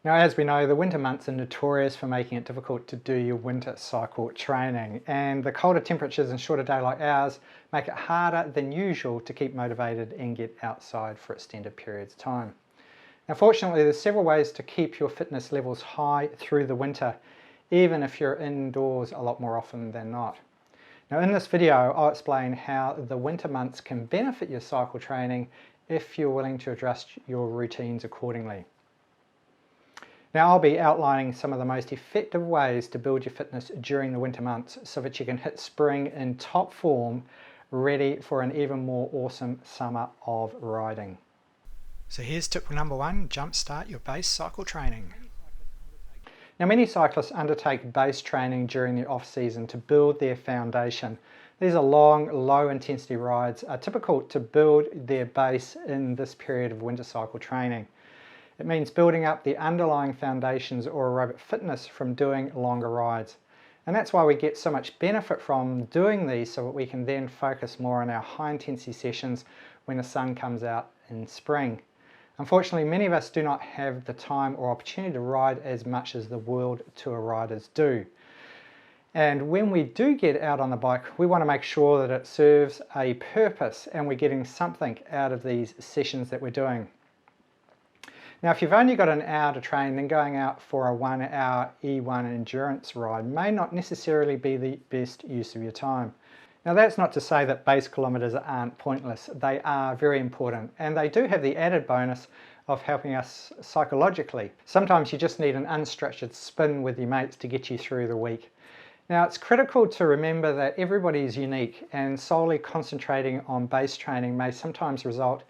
Now, as we know, the winter months are notorious for making it difficult to do your winter cycle training, and the colder temperatures and shorter daylight hours make it harder than usual to keep motivated and get outside for extended periods of time. Now, fortunately, there's several ways to keep your fitness levels high through the winter, even if you're indoors a lot more often than not. Now, in this video, I'll explain how the winter months can benefit your cycle training if you're willing to adjust your routines accordingly. Now, I'll be outlining some of the most effective ways to build your fitness during the winter months so that you can hit spring in top form, ready for an even more awesome summer of riding. So here's tip number one: jumpstart your base cycle training. Now, many cyclists undertake base training during the off-season to build their foundation. These are long, low-intensity rides are typical to build their base in this period of winter cycle training. It means building up the underlying foundations or aerobic fitness from doing longer rides. And that's why we get so much benefit from doing these, so that we can then focus more on our high-intensity sessions when the sun comes out in spring. Unfortunately, many of us do not have the time or opportunity to ride as much as the World Tour riders do. And when we do get out on the bike, we want to make sure that it serves a purpose and we're getting something out of these sessions that we're doing. Now, if you've only got an hour to train, then going out for a 1 hour E1 endurance ride may not necessarily be the best use of your time. Now, that's not to say that base kilometres aren't pointless. They are very important, and they do have the added bonus of helping us psychologically. Sometimes you just need an unstructured spin with your mates to get you through the week. Now, it's critical to remember that everybody is unique, and solely concentrating on base training may sometimes result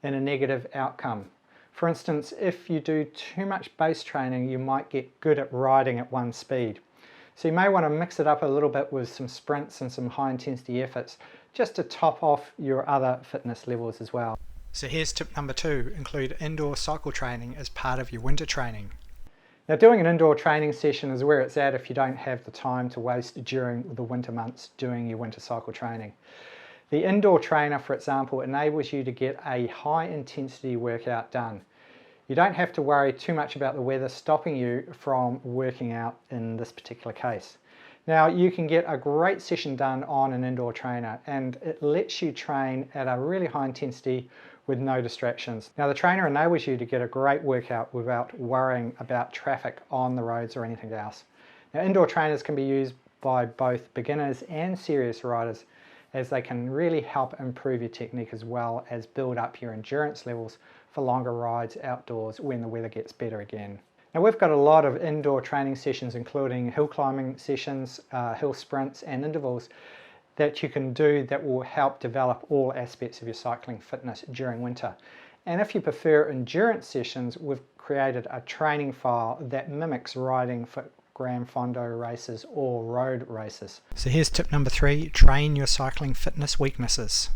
in a negative outcome. For instance, if you do too much base training, you might get good at riding at one speed. So you may want to mix it up a little bit with some sprints and some high intensity efforts, just to top off your other fitness levels as well. So here's tip number two: include indoor cycle training as part of your winter training. Now, doing an indoor training session is where it's at if you don't have the time to waste during the winter months doing your winter cycle training. The indoor trainer, for example, enables you to get a high intensity workout done. You don't have to worry too much about the weather stopping you from working out in this particular case. Now, you can get a great session done on an indoor trainer, and it lets you train at a really high intensity with no distractions. Now, the trainer enables you to get a great workout without worrying about traffic on the roads or anything else. Now, indoor trainers can be used by both beginners and serious riders, as they can really help improve your technique as well as build up your endurance levels for longer rides outdoors when the weather gets better again. Now, we've got a lot of indoor training sessions, including hill climbing sessions, hill sprints and intervals that you can do that will help develop all aspects of your cycling fitness during winter. And if you prefer endurance sessions, we've created a training file that mimics riding for Gran Fondo races or road races. So here's tip number three: train your cycling fitness weaknesses.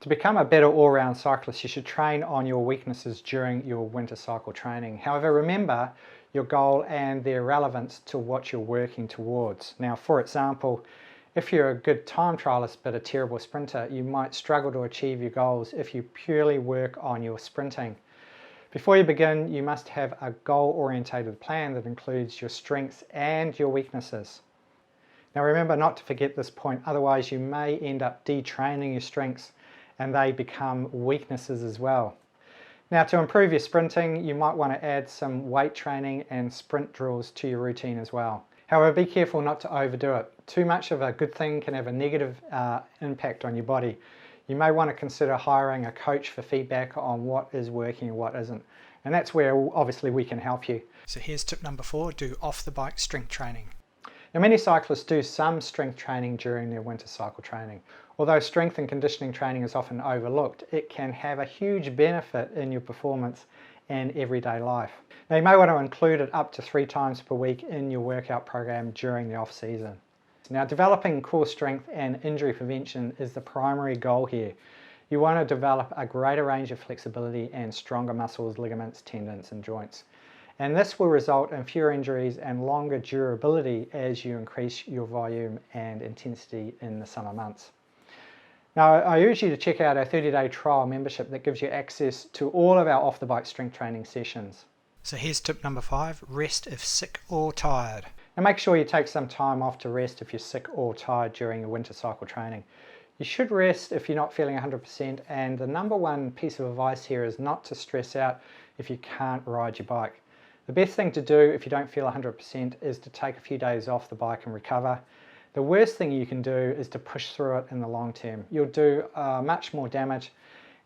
To become a better all-round cyclist, you should train on your weaknesses during your winter cycle training. However, remember your goal and their relevance to what you're working towards. Now, for example, if you're a good time trialist but a terrible sprinter, you might struggle to achieve your goals if you purely work on your sprinting. Before you begin, you must have a goal-orientated plan that includes your strengths and your weaknesses. Now, remember not to forget this point, otherwise you may end up detraining your strengths and they become weaknesses as well. Now, to improve your sprinting, you might want to add some weight training and sprint drills to your routine as well. However, be careful not to overdo it. Too much of a good thing can have a negative impact on your body. You may want to consider hiring a coach for feedback on what is working and what isn't. And that's where obviously we can help you. So here's tip number four: do off-the-bike strength training. Now, many cyclists do some strength training during their winter cycle training. Although strength and conditioning training is often overlooked, it can have a huge benefit in your performance and everyday life. Now, you may want to include it up to 3 times per week in your workout program during the off-season. Now, developing core strength and injury prevention is the primary goal here. You want to develop a greater range of flexibility and stronger muscles, ligaments, tendons and joints. And this will result in fewer injuries and longer durability as you increase your volume and intensity in the summer months. Now, I urge you to check out our 30-day trial membership that gives you access to all of our off-the-bike strength training sessions. So here's tip number 5, rest if sick or tired. And make sure you take some time off to rest if you're sick or tired during your winter cycle training. You should rest if you're not feeling 100%, and the number one piece of advice here is not to stress out if you can't ride your bike. The best thing to do if you don't feel 100% is to take a few days off the bike and recover. The worst thing you can do is to push through it in the long term. You'll do much more damage.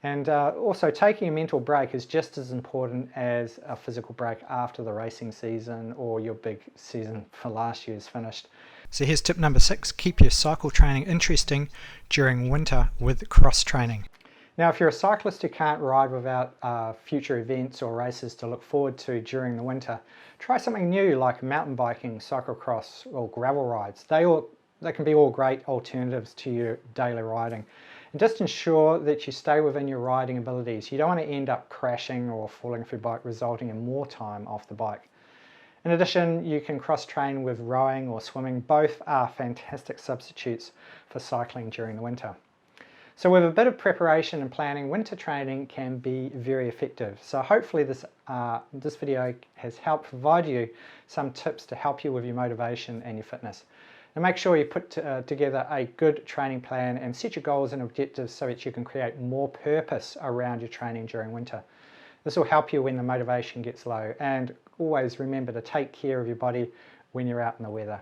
And also taking a mental break is just as important as a physical break after the racing season or your big season for last year's finished. So here's tip number 6, keep your cycle training interesting during winter with cross training. Now if you're a cyclist who can't ride without future events or races to look forward to during the winter, try something new like mountain biking, cyclocross or gravel rides. They can be all great alternatives to your daily riding. And just ensure that you stay within your riding abilities. You don't want to end up crashing or falling off your bike, resulting in more time off the bike. In addition, you can cross-train with rowing or swimming. Both are fantastic substitutes for cycling during the winter. So with a bit of preparation and planning, winter training can be very effective. So hopefully this video has helped provide you some tips to help you with your motivation and your fitness. And make sure you put together a good training plan and set your goals and objectives so that you can create more purpose around your training during winter. This will help you when the motivation gets low, and always remember to take care of your body when you're out in the weather.